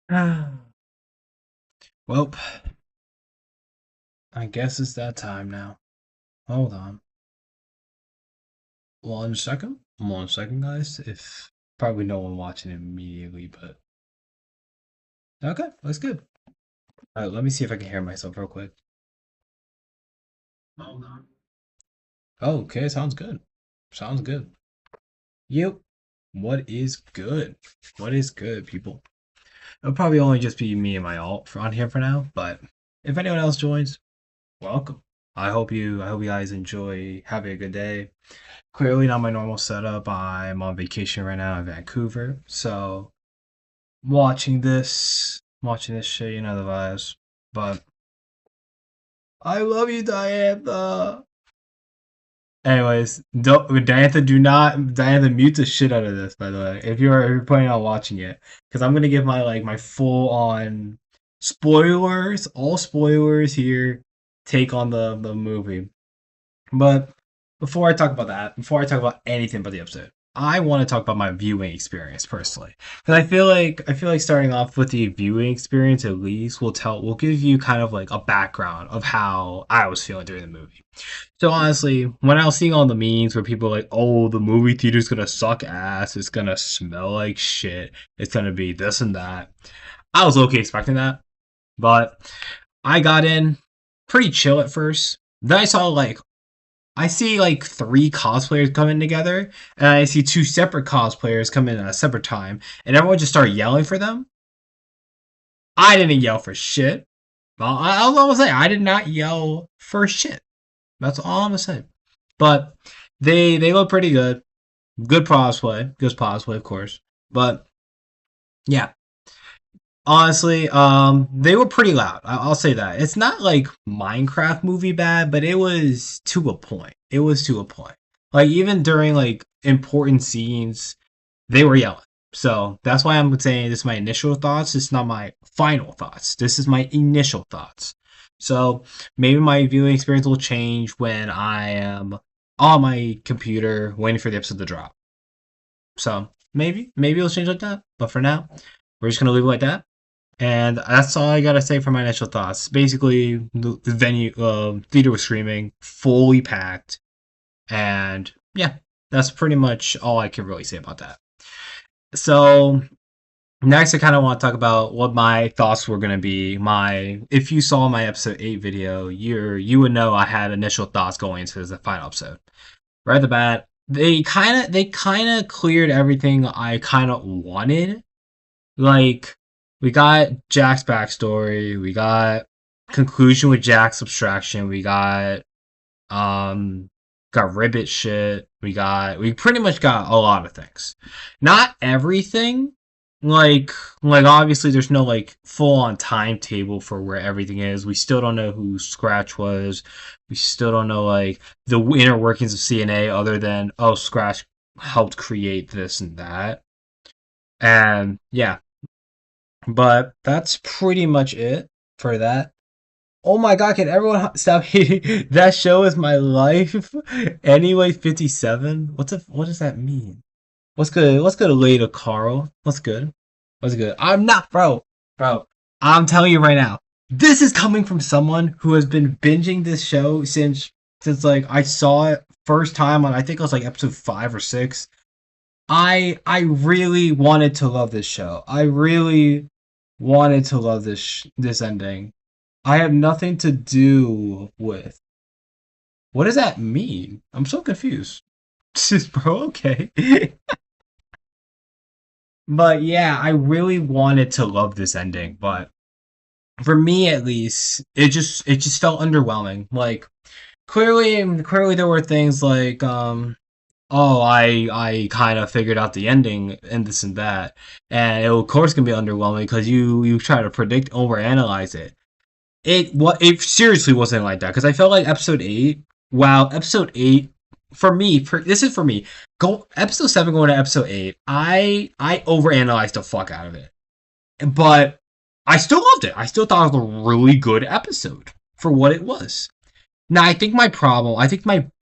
Well, I guess it's that time now. Hold on. 1 second. 1 second, guys. If probably no one watching immediately, but okay, that's good. All right, let me see if I can hear myself real quick. Hold on. Oh, okay, sounds good. Sounds good. Yep. What is good? What is good, people? It'll probably only just be me and my alt on here for now, but if anyone else joins, welcome. I hope you guys enjoy having a good day. Clearly not my normal setup. I'm on vacation right now in Vancouver, so watching this shit, you know the vibes. But I love you, Diantha. Anyways, don't Diantha, do not Diantha mute the shit out of this. By the way, if you're planning on watching it, because I'm gonna give my full on spoilers, all spoilers here, take on the movie. But before I talk about anything about the episode, I want to talk about my viewing experience personally, because I feel like starting off with the viewing experience at least will give you kind of like a background of how I was feeling during the movie. So honestly, when I was seeing all the memes where people are like, "Oh, the movie theater's gonna suck ass. It's gonna smell like shit. It's gonna be this and that," I was okay expecting that, but I got in pretty chill at first. Then I see like three cosplayers coming together, and I see two separate cosplayers come in at a separate time, and everyone just started yelling for them. I didn't yell for shit. Well, I'll gonna say I did not yell for shit. That's all I'm gonna say. But they look pretty good. Good cosplay, of course. But yeah, honestly, they were pretty loud. I'll say that. It's not like Minecraft movie bad, but it was to a point. It was to a point. Like even during like important scenes, they were yelling. So that's why I'm saying this is my initial thoughts. It's not my final thoughts. This is my initial thoughts. So maybe my viewing experience will change when I am on my computer waiting for the episode to drop. So maybe it'll change like that. But for now, we're just gonna leave it like that. And that's all I gotta say for my initial thoughts. Basically, the venue, theater was screaming, fully packed, and yeah, that's pretty much all I can really say about that. So next, I kind of want to talk about what my thoughts were gonna be. If you saw my episode 8 video, you would know I had initial thoughts going into the final episode. Right at the bat, they kind of cleared everything I kind of wanted. Like we got Jack's backstory, we got conclusion with Jack's abstraction, um we got Ribbit shit, we pretty much got a lot of things. Not everything. Like like obviously there's no like full on timetable for where everything is. We still don't know who Scratch was. We still don't know like the inner workings of CNA other than oh Scratch helped create this and that. And yeah, but that's pretty much it for that. Oh my god, can everyone stop hating? That show is my life. Anyway, 57. What does that mean? What's good? What's good, later, Carl? What's good? What's good? I'm not, bro. I'm telling you right now. This is coming from someone who has been binging this show since like I saw it first time on I think it was like episode 5 or 6. I really wanted to love this show. I really wanted to love this ending. I have nothing to do with. What does that mean? I'm so confused. Bro, okay. But yeah, I really wanted to love this ending, but for me at least, it just felt underwhelming. Like clearly there were things like oh I kind of figured out the ending and this and that, and it of course can be underwhelming because you try to predict overanalyze it. It seriously wasn't like that because I felt like episode 8. Wow, episode 8 for me. This is for me. Go episode 7 going to episode 8. I overanalyzed the fuck out of it, but I still loved it. I still thought it was a really good episode for what it was. Now I think my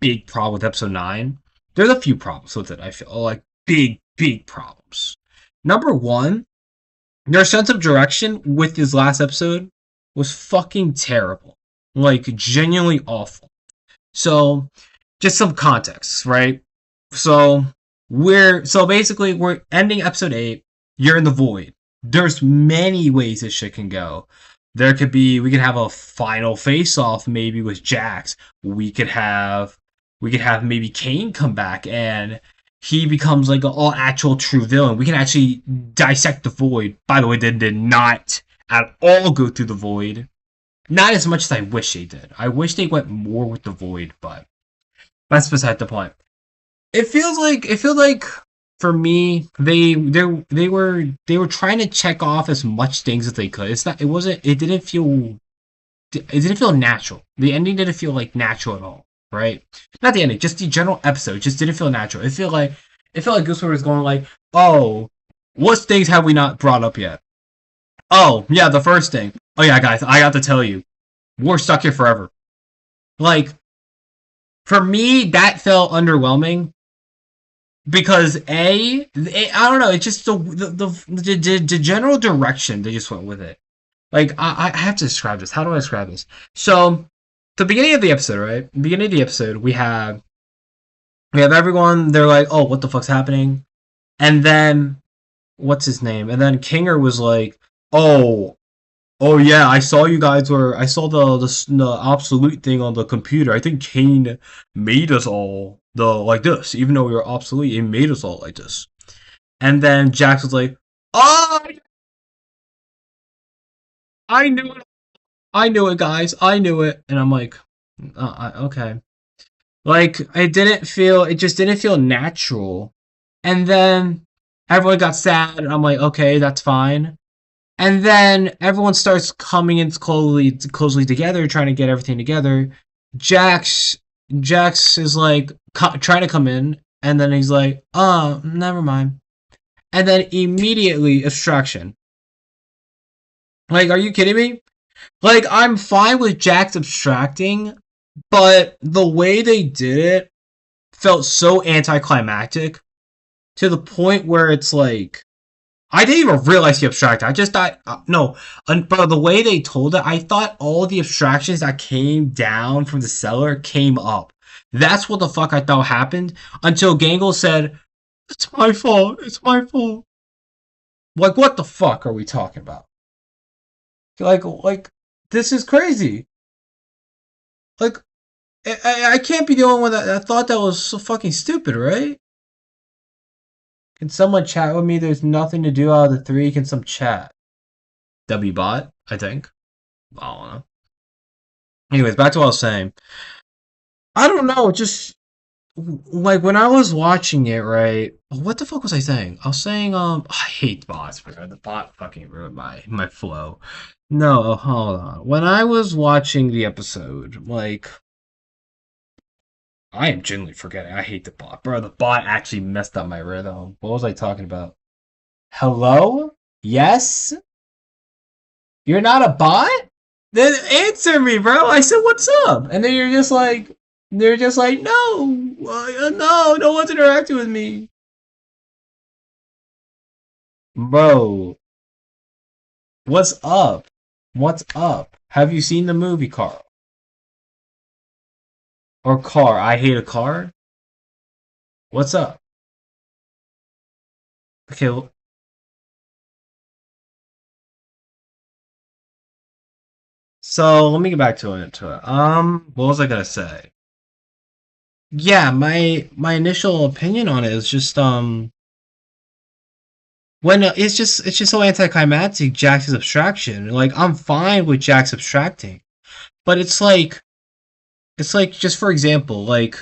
big problem with episode 9. There's a few problems with it. I feel like big problems. Number one, Their sense of direction with this last episode was fucking terrible. Like, genuinely awful. So, just some context, right? So, basically, we're ending episode 8. You're in the void. There's many ways this shit can go. We could have a final face off maybe with Jax. We could have maybe Kane come back and he becomes like an all actual true villain. We can actually dissect the void. By the way, they did not at all go through the void. Not as much as I wish they did. I wish they went more with the void, but that's beside the point. It feels like for me they were trying to check off as much things as they could. It didn't feel natural. The ending didn't feel like natural at all, right? Not the ending, just the general episode just didn't feel natural. It felt like this one was going like, oh, what things have we not brought up yet? Oh, yeah, the first thing. Oh yeah, guys, I got to tell you, we're stuck here forever. Like, for me, that felt underwhelming because I don't know, it's just the general direction they just went with it. Like I have to describe this. How do I describe this? So the beginning of the episode, right? Beginning of the episode, we have everyone. They're like, "Oh, what the fuck's happening?" And then what's his name? And then Kinger was like, "Oh, oh yeah, I saw the obsolete thing on the computer. I think Kane made us all the like this, even though we were obsolete. It made us all like this." And then Jax was like, "Oh, I knew it. I knew it, guys. I knew it." And I'm like, okay. Like it just didn't feel natural. And then everyone got sad, and I'm like, okay, that's fine. And then everyone starts coming in closely together, trying to get everything together. Jax, Jax is like trying to come in, and then he's like, "Oh, never mind." And then immediately abstraction. Like, are you kidding me? Like, I'm fine with Jax abstracting, but the way they did it felt so anticlimactic to the point where it's like I didn't even realize he abstracted. I just thought, no, but the way they told it, I thought all the abstractions that came down from the cellar came up. That's what the fuck I thought happened until Gangle said, "It's my fault. It's my fault." Like, what the fuck are we talking about? Like, this is crazy. Like, I can't be the only one that thought that was so fucking stupid, right? Can someone chat with me? There's nothing to do out of the three. Can some chat? WBot, I think. I don't know. Anyways, back to what I was saying. I don't know, just like when I was watching it, right? What the fuck was I saying? I was saying, I hate bots, bro. The bot fucking ruined my flow. No, hold on. When I was watching the episode, like, I am genuinely forgetting. I hate the bot, bro. The bot actually messed up my rhythm. What was I talking about? Hello? Yes? You're not a bot? Then answer me, bro. I said, "What's up?" And then they're just like, "No, no, no one's interacting with me." Bro, what's up? What's up? Have you seen the movie Carl? Or Car? I hate a car? What's up? Okay, so let me get back to it. What was I gonna say? Yeah, my initial opinion on it is just when it's just so anticlimactic. Jack's abstraction. Like I'm fine with Jack's abstracting, but it's like just for example, like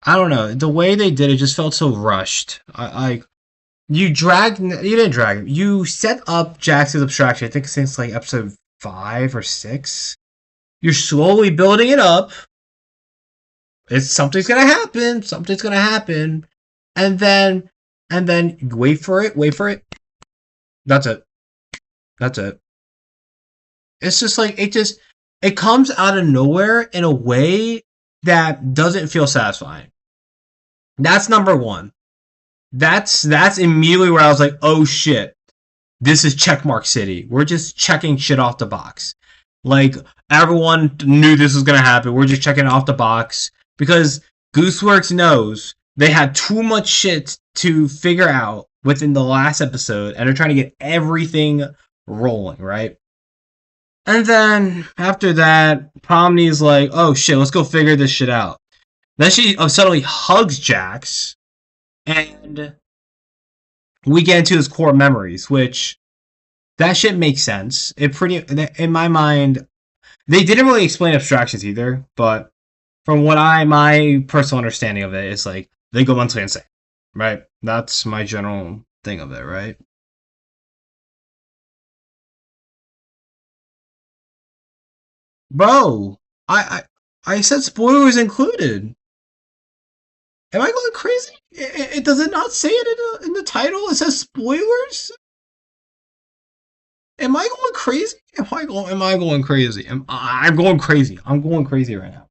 I don't know, the way they did it just felt so rushed. You didn't drag him. You set up Jack's abstraction. I think since like episode 5 or 6. You're slowly building it up. It's something's gonna happen. Something's gonna happen, and then wait for it. Wait for it. That's it. That's it. It's just like it comes out of nowhere in a way that doesn't feel satisfying. That's number one. That's immediately where I was like, oh shit. this is checkmark city. We're just checking shit off the box. Like, everyone knew this was gonna happen. We're just checking off the box because Gooseworks knows they had too much shit to figure out within the last episode, and they're trying to get everything rolling, right? And then after that, Pomni's like, "Oh shit, let's go figure this shit out." Then she suddenly hugs Jax, and we get into his core memories, which that shit makes sense. It pretty in my mind, they didn't really explain abstractions either, but from what my personal understanding of it is like they go mentally insane, right? That's my general thing of it, right? Bro, I said spoilers included. Am I going crazy? It does it not say it in the title? It says spoilers. Am I going crazy? Am I going crazy? I'm going crazy. I'm going crazy right now.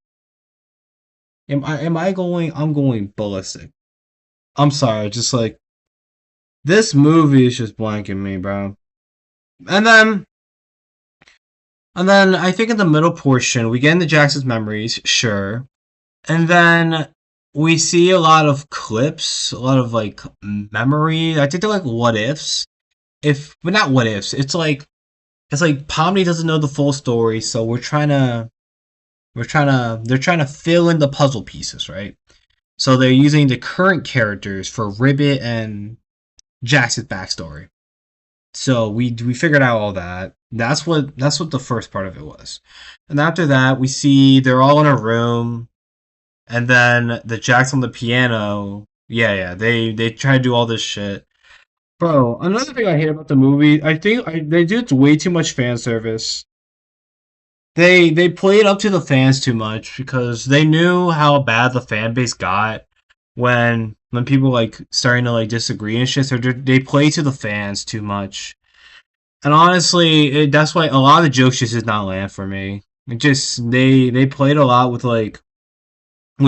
Am I going? I'm going ballistic. I'm sorry. Just like this movie is just blanking me, bro. And then I think in the middle portion we get into Jackson's memories, sure. And then we see a lot of clips, a lot of like memory. I think they're like what ifs. If but not what ifs. It's like Pomni doesn't know the full story, so they're trying to fill in the puzzle pieces, right? So they're using the current characters for Ribbit and Jackson's backstory. So we figured out all that. That's what the first part of it was. And after that, we see they're all in a room, and then the Jacks on the piano. Yeah, they try to do all this shit. Bro, another thing I hate about the movie, I think they did way too much fan service. They played up to the fans too much because they knew how bad the fan base got when people like starting to like disagree and shit. So they play to the fans too much. And honestly, that's why a lot of the jokes just did not land for me. It just they played a lot with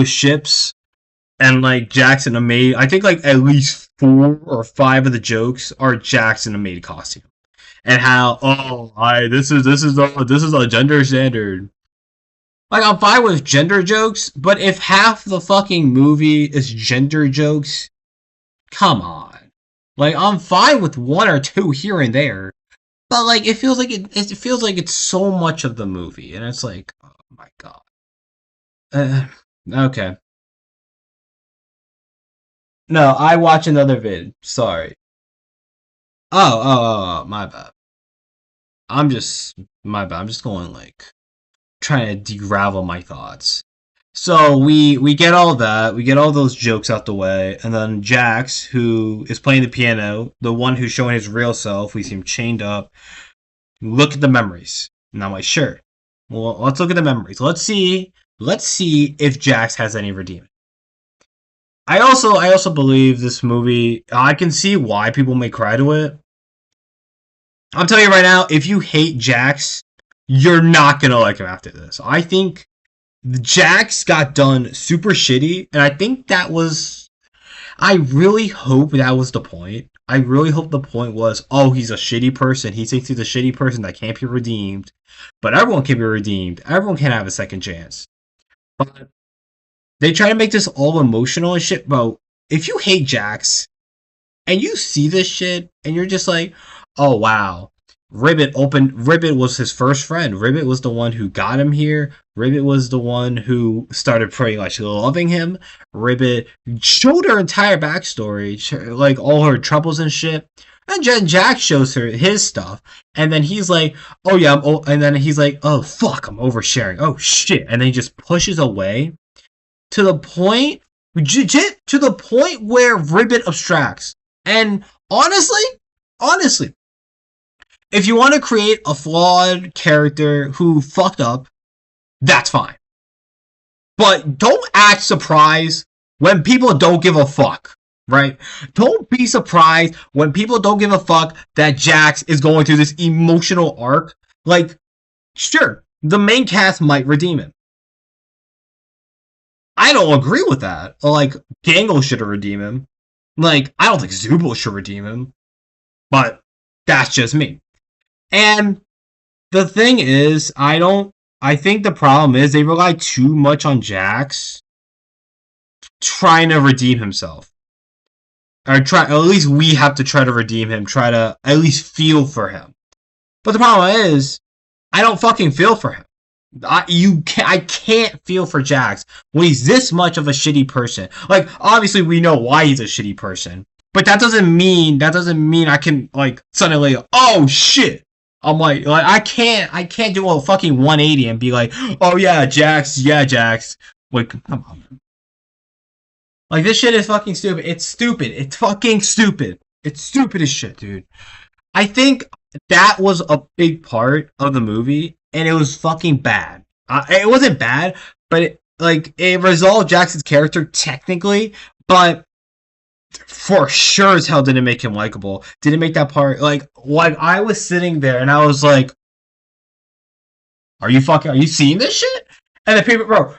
ships and like Jackson a maid. I think like at least 4 or 5 of the jokes are Jackson a maid costume, and how I this is a gender standard. Like I'm fine with gender jokes, but if half the fucking movie is gender jokes, come on. Like I'm fine with one or two here and there, but like it feels like it's so much of the movie, and it's like oh my god. Uh, okay, no, I watch another vid. Sorry. My bad. My bad. I'm just going like trying to deravel my thoughts. So we get all that, we get all those jokes out the way, and then Jax, who is playing the piano, the one who's showing his real self, we see him chained up. Look at the memories. And I'm like, sure. Well, let's look at the memories. Let's see if Jax has any redeeming. I also believe this movie. I can see why people may cry to it. I'm telling you right now, if you hate Jax, you're not gonna like him after this. I think Jax got done super shitty, and I think that was. I really hope that was the point. I really hope the point was, oh, he's a shitty person. He thinks he's a shitty person that can't be redeemed, but everyone can be redeemed. Everyone can have a second chance. But they try to make this all emotional and shit, bro. If you hate Jax, and you see this shit and you're just like, oh wow. Ribbit was his first friend. Ribbit was the one who got him here. Ribbit was the one who started pretty much loving him. Ribbit showed her entire backstory, like all her troubles and shit. And Jack shows her his stuff, and then he's like, "Oh yeah," and then he's like, "Oh fuck, I'm oversharing. Oh shit," and then he just pushes away to the point, to the point where Ribbit abstracts. And honestly, if you want to create a flawed character who fucked up, that's fine. But don't act surprised when people don't give a fuck, right? Don't be surprised when people don't give a fuck that Jax is going through this emotional arc. Like, sure, the main cast might redeem him. I don't agree with that. Like, Gangle should have redeemed him. Like, I don't think Zubul should redeem him. But That's just me. And the thing is, I think the problem is they rely too much on Jax trying to redeem himself. Or try, at least we have to try to redeem him, try to at least feel for him. But the problem is, I don't fucking feel for him. I can't feel for Jax when he's this much of a shitty person. Like, obviously we know why he's a shitty person, but that doesn't mean I can like suddenly, oh shit. I'm like I can't do a fucking 180 and be like, oh yeah, Jax. Like, come on. Like, this shit is fucking stupid. It's stupid. It's fucking stupid. It's stupid as shit, dude. I think that was a big part of the movie, and it was fucking bad. It wasn't bad, but it resolved Jackson's character technically, but for sure as hell didn't make him likable. Didn't make that part like I was sitting there and I was like, are you seeing this shit? And the people, bro,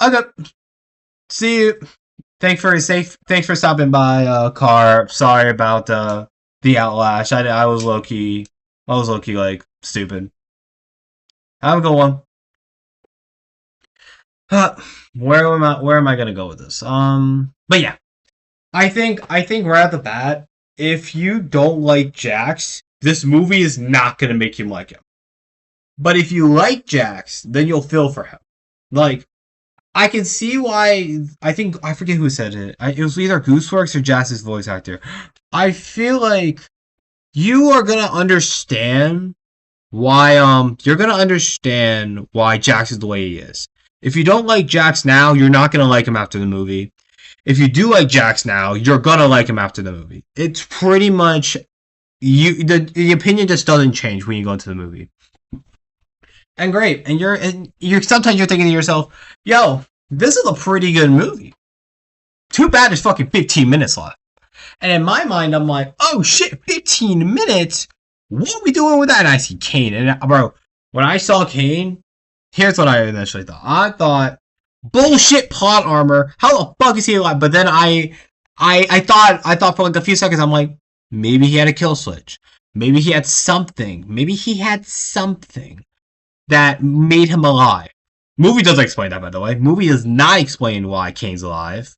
okay, see you. Thanks for stopping by, Car. Sorry about the outlash. I was low key like stupid. Have a good one. Uh, where am I gonna go with this? But yeah, I think right at the bat, if you don't like Jax, this movie is not gonna make you like him. But if you like Jax, then you'll feel for him. Like, I can see why. I think I forget who said it. It was either Gooseworks or Jax's voice actor. I feel like you are gonna understand why. You're gonna understand why Jax is the way he is. If you don't like Jax now, you're not gonna like him after the movie. If you do like Jax now, you're gonna like him after the movie. It's pretty much you. The opinion just doesn't change when you go into the movie. And great, and you're sometimes you're thinking to yourself, "Yo, this is a pretty good movie." Too bad there's fucking 15 minutes left. And in my mind, I'm like, "Oh shit, 15 minutes? What are we doing with that?" And I see Kane, and bro, when I saw Kane, here's what I initially thought. I thought, bullshit plot armor. How the fuck is he alive? But then I thought for like a few seconds, I'm like, maybe he had a kill switch. Maybe he had something. Maybe he had something that made him alive. Movie doesn't explain that, by the way. Movie does not explain why Kane's alive.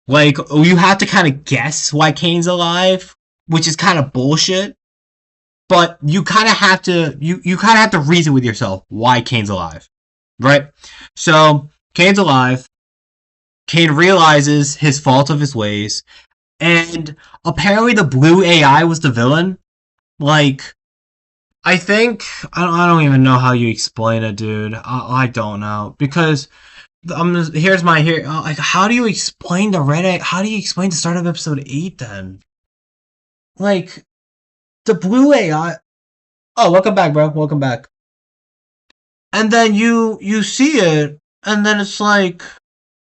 Like, you have to kind of guess why Kane's alive, which is kind of bullshit. But you kind of have to you kind of have to reason with yourself why Kane's alive, right? So Kane's alive. Kane realizes his fault of his ways, and apparently the blue AI was the villain. Like, I think I don't even know how you explain it, dude. I don't know because here's my here. Like, how do you explain the red egg? How do you explain the start of episode 8 then? Like, the blue AI. Oh, welcome back, bro. Welcome back. And then you see it, and then it's like,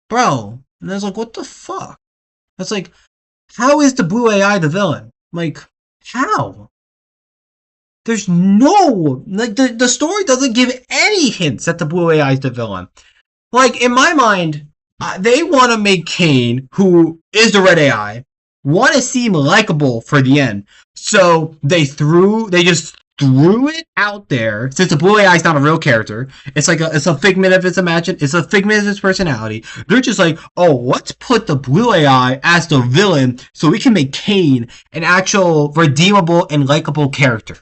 bro. And it's like, what the fuck? It's like, how is the blue AI the villain? Like, how? There's no like the story doesn't give any hints that the blue AI is the villain. Like, in my mind, they want to make Kane, who is the red AI, want to seem likable for the end. So they just threw it out there. Since the blue AI is not a real character, it's a figment of it's a figment of its personality. They're just like, oh, let's put the blue AI as the villain so we can make Kane an actual redeemable and likable character.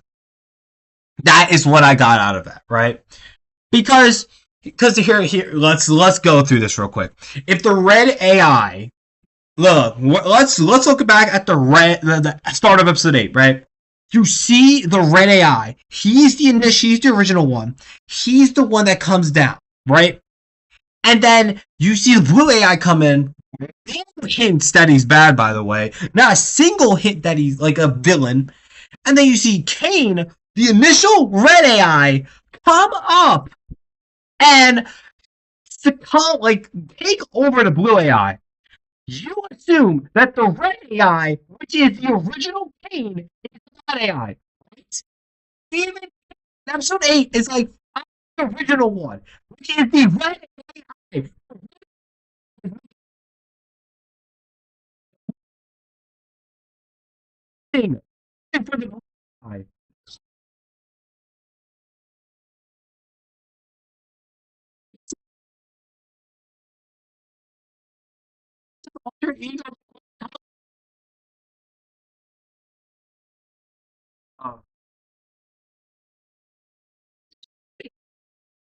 That is what I got out of that, right? Because here let's go through this real quick. If the red AI, let's look back at the start of episode 8, right? You see the red AI. He's the original one. He's the one that comes down, right? And then you see the blue AI come in. No hints that he's bad, by the way. Not a single hint that he's like a villain. And then you see Kane, the initial red AI, come up and succumb, like, take over the blue AI. You assume that the red AI, which is the original Kane, is the red AI. Right? Even episode 8 is like, I'm the original one, which is the red AI. Dang. For the guy. Alter ego. Oh,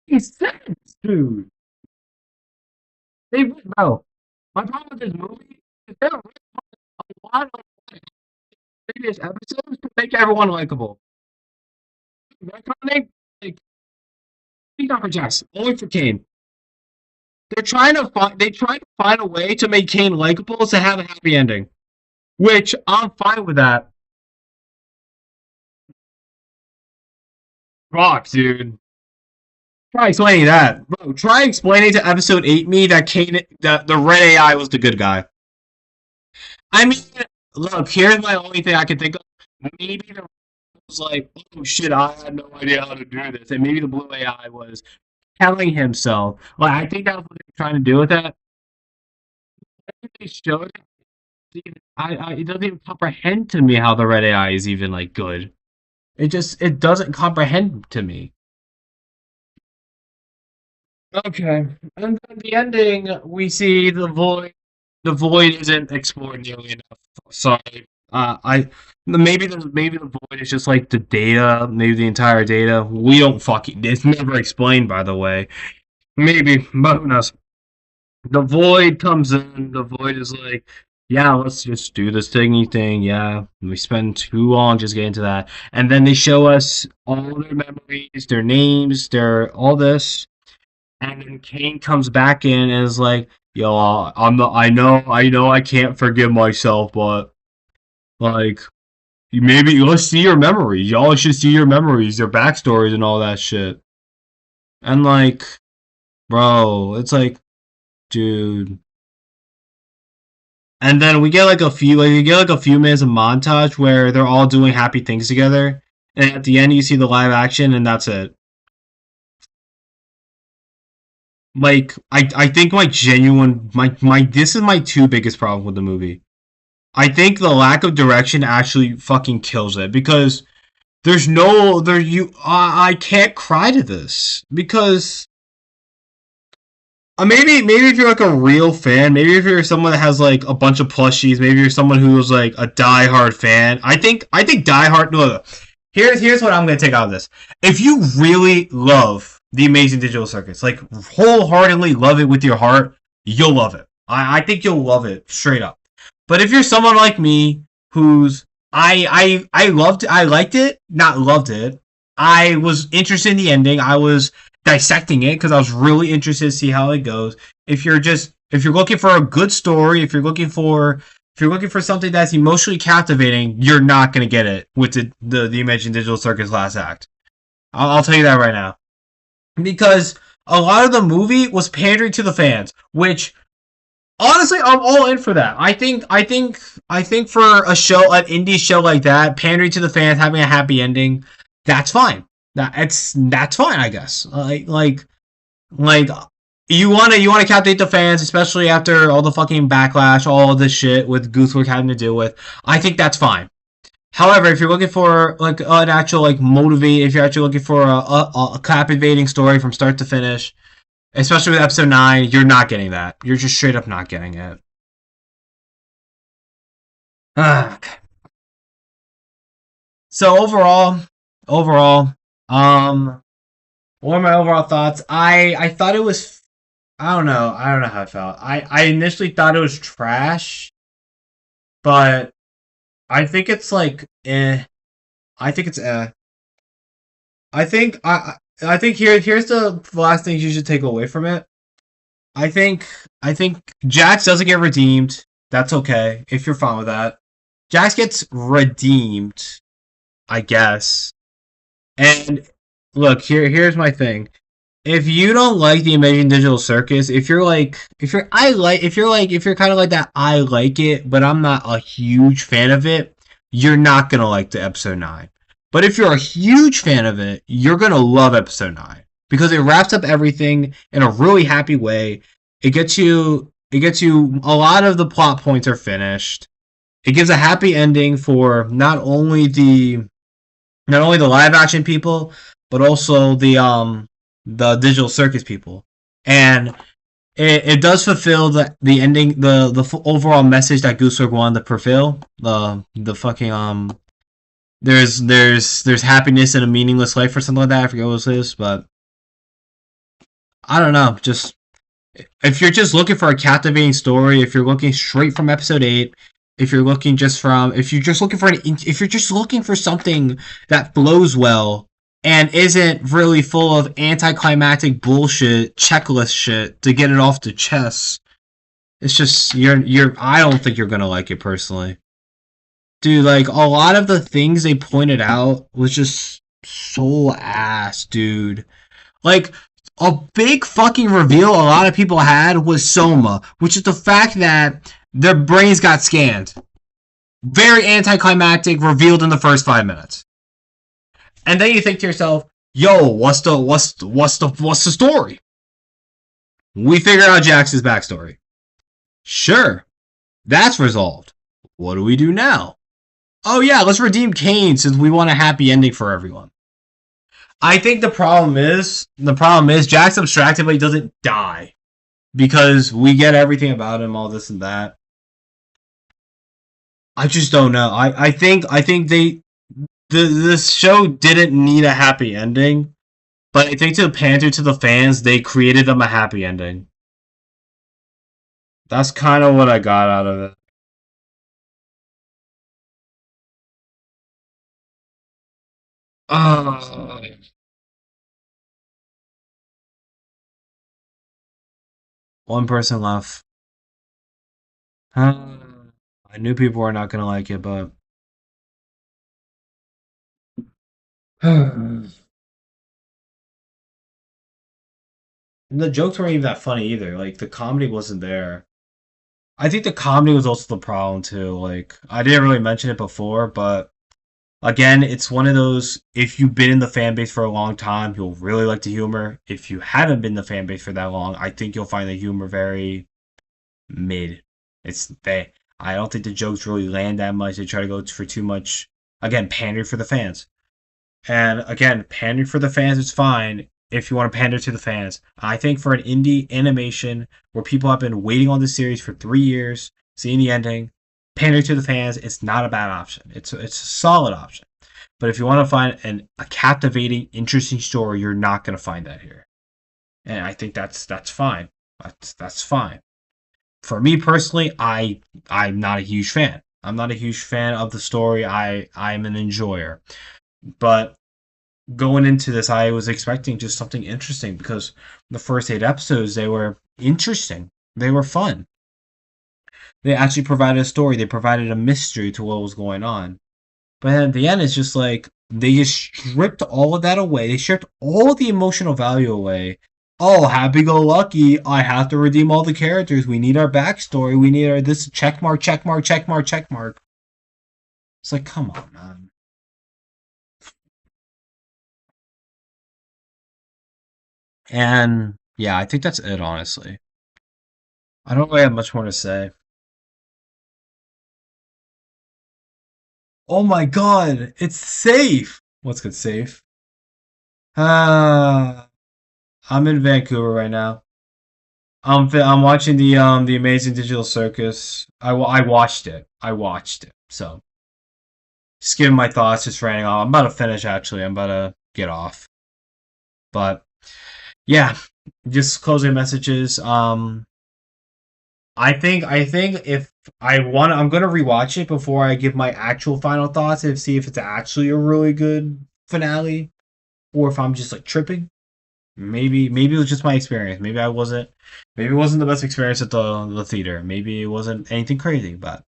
makes sense, dude. They bro. My problem with this movie is there are a lot of previous episodes to make everyone likable. Retconning, like, not for Jax, only for Kane. They try to find a way to make Kane likable to have a happy ending, which I'm fine with that. Fuck, dude. Try explaining that, bro. Try explaining to episode 8 me that Kane, that the red AI was the good guy. I mean, look, here's my only thing I can think of. Maybe the was like, oh shit, I had no idea how to do this, and maybe the blue AI was telling himself. Like, I think that's what they're trying to do with that. I think they showed it. It doesn't even comprehend to me how the red AI is even like good. It doesn't comprehend to me. Okay, and then the ending, we see the void. The void isn't explored nearly enough. Sorry, I maybe the void is just like the data, maybe the entire data. We don't fucking. It's never explained, by the way. Maybe, but who knows? The void comes in. The void is like, yeah, let's just do this thingy thing. Yeah, we spend too long just getting to that, and then they show us all their memories, their names, their all this. And then Kane comes back in and is like, "Yo, I'm the, I know, I can't forgive myself, but like, maybe let's see your memories. Y'all should see your memories, your backstories, and all that shit." And like, bro, it's like, dude. And then we get like a few minutes of montage where they're all doing happy things together, and at the end you see the live action, and that's it. Like, I think my this is my two biggest problem with the movie. I think the lack of direction actually fucking kills it because there's no there you I can't cry to this because maybe if you're like a real fan, maybe if you're someone that has like a bunch of plushies, maybe you're someone who's like a diehard fan. I think diehard. No, here's what I'm gonna take out of this. If you really love the Amazing Digital Circus, like wholeheartedly love it with your heart, you'll love it. I think you'll love it straight up. But if you're someone like me who's I liked it, not loved it. I was interested in the ending. I was dissecting it because I was really interested to see how it goes. If you're looking for a good story, if you're looking for something that's emotionally captivating, you're not gonna get it with the Imagine Digital Circus last act. I'll tell you that right now because a lot of the movie was pandering to the fans, which honestly, I'm all in for that. I think for an indie show like that, pandering to the fans, having a happy ending, that's fine. That's fine, I guess. Like you wanna captivate the fans, especially after all the fucking backlash, all of this shit with Goosework having to deal with. I think that's fine. However, if you're looking for like an actual like motivate, if you're actually looking for a captivating story from start to finish, especially with episode 9, you're not getting that. You're just straight up not getting it. Okay. So overall, um, what are my overall thoughts? I thought it was. I don't know how I felt. I initially thought it was trash, but I think it's like eh. I think it's eh. I think here's the last things you should take away from it. I think Jax doesn't get redeemed. That's okay if you're fine with that. Jax gets redeemed, I guess. And look, here's my thing. If you don't like the Amazing Digital Circus, if you're kind of like that, I like it, but I'm not a huge fan of it, you're not gonna like the episode 9. But if you're a huge fan of it, you're gonna love episode 9 because it wraps up everything in a really happy way. It gets you a lot of the plot points are finished. It gives a happy ending for not only the live action people, but also the digital circus people, and it does fulfill the ending, the overall message that Gooseberg wanted to fulfill. The fucking there's happiness in a meaningless life or something like that. I forget what it is, but I don't know. Just if you're just looking for a captivating story, if you're looking straight from episode 8, if you're just looking for something that flows well and isn't really full of anticlimactic bullshit checklist shit to get it off the chest, it's just you're I don't think you're gonna like it personally. Dude, like a lot of the things they pointed out was just so ass, dude. Like a big fucking reveal a lot of people had was Soma, which is the fact that their brains got scanned. Very anticlimactic, revealed in the first 5 minutes. And then you think to yourself, yo, what's the story? We figured out Jax's backstory. Sure, that's resolved. What do we do now? Oh yeah, let's redeem Kane since we want a happy ending for everyone. I think the problem is Jax abstracted, but he doesn't die because we get everything about him, all this and that. I just don't know. I think this show didn't need a happy ending, but I think to pander to the fans, they created them a happy ending. That's kind of what I got out of it. Uh, One person left. I knew people were not gonna like it, but the jokes weren't even that funny either. Like the comedy wasn't there. I think the comedy was also the problem too. Like I didn't really mention it before, but again, it's one of those. If you've been in the fan base for a long time, you'll really like the humor. If you haven't been in the fan base for that long, I think you'll find the humor very mid. I don't think the jokes really land that much. They try to go for too much. Again, pandering for the fans. And again, pandering for the fans is fine if you want to pander to the fans. I think for an indie animation where people have been waiting on the series for 3 years, seeing the ending, pandering to the fans, it's not a bad option. It's a solid option. But if you want to find a captivating, interesting story, you're not going to find that here. And I think that's fine. That's fine. For me personally, I'm not a huge fan. I'm not a huge fan of the story. I'm an enjoyer. But going into this, I was expecting just something interesting because the first 8 episodes they were interesting. They were fun. They actually provided a story. They provided a mystery to what was going on. But then at the end, it's just like they just stripped all of that away. They stripped all the emotional value away. Oh, happy go lucky! I have to redeem all the characters. We need our backstory. We need our this check mark, check mark, check mark, check mark. It's like, come on, man. And yeah, I think that's it. Honestly, I don't really have much more to say. Oh my god, it's safe. What's good, safe? Ah, I'm in Vancouver right now. I'm watching the Amazing Digital Circus. I watched it. I watched it. So just giving my thoughts, just ranting off. I'm about to finish actually. I'm about to get off. But yeah, just closing messages. I think if I'm gonna rewatch it before I give my actual final thoughts and see if it's actually a really good finale or if I'm just like tripping. Maybe it was just my experience. Maybe it wasn't the best experience at the theater. Maybe it wasn't anything crazy, but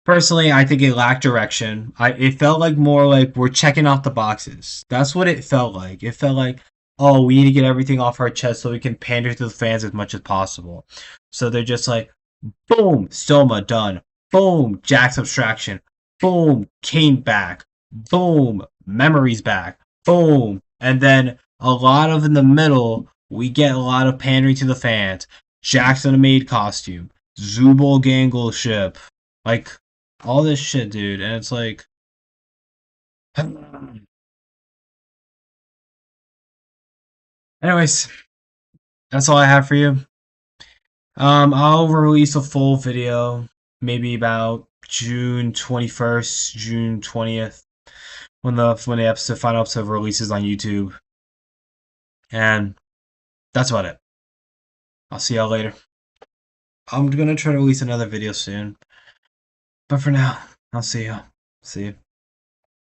personally, I think it lacked direction. It felt like more like we're checking off the boxes. That's what it felt like. It felt like, oh, we need to get everything off our chest so we can pander to the fans as much as possible. So they're just like, boom, Soma done. Boom, Jack's abstraction. Boom, Kane back. Boom, memories back. Boom, and then a lot of in the middle, we get a lot of pandering to the fans. Jack's in a maid costume. Zubal Gangle ship. Like, all this shit, dude. And it's like. Anyways, that's all I have for you. I'll release a full video maybe about June 21st, June 20th, when the final episode releases on YouTube. And that's about it. I'll see y'all later. I'm gonna try to release another video soon. But for now, I'll see you. See you.